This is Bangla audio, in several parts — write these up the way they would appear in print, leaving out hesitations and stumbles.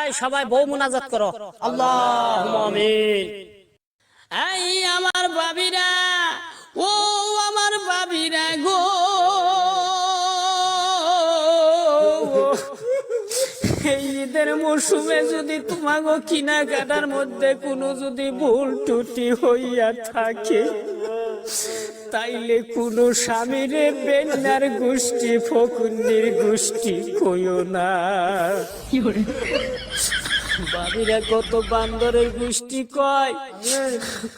আয় সবাই বউ মুনাজাত করো, আল্লাহুম্মা আমিন। এই আমার বাবিরা, ও আমার বাবিরা গো, এই ঈদের মৌসুমে যদি তোমাগো কেনাকাটার মধ্যে কোনো যদি ভুল ত্রুটি হইয়া থাকে, তাইলে কোনো স্বামীরে বেন্নার গোষ্ঠী ফকুন্নির গোষ্ঠী কইও না। বাবিরা কত বান্দরের গোষ্ঠী কয়,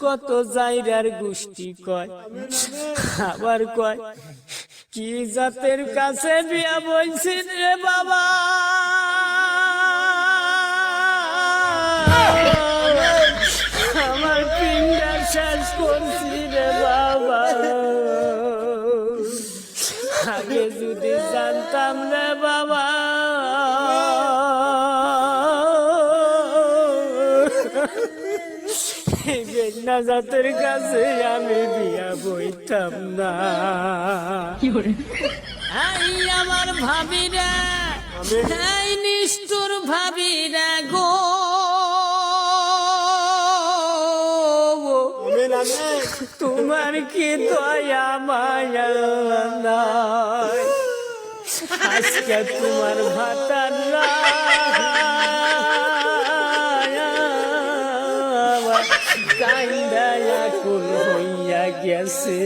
কত জাইরার গোষ্ঠী কয়, আবার কয় কি জাতের কাছে বিয়া বইছিস রে বাবা, আমার পিন্ডা শেষ করছি রে বাবা, আগে যদি জানতাম রে বাবা, বেন্না জাতের কাছে আমি বিয়া বইতাম না। এই আমার ভাবিরা, এই নিষ্ঠুর ভাবিরা গো, তোমার কি দয়া মায়া নাই, আজকে তোমার ভাতার কাইন্দায়া কুল হইয়া গেছে।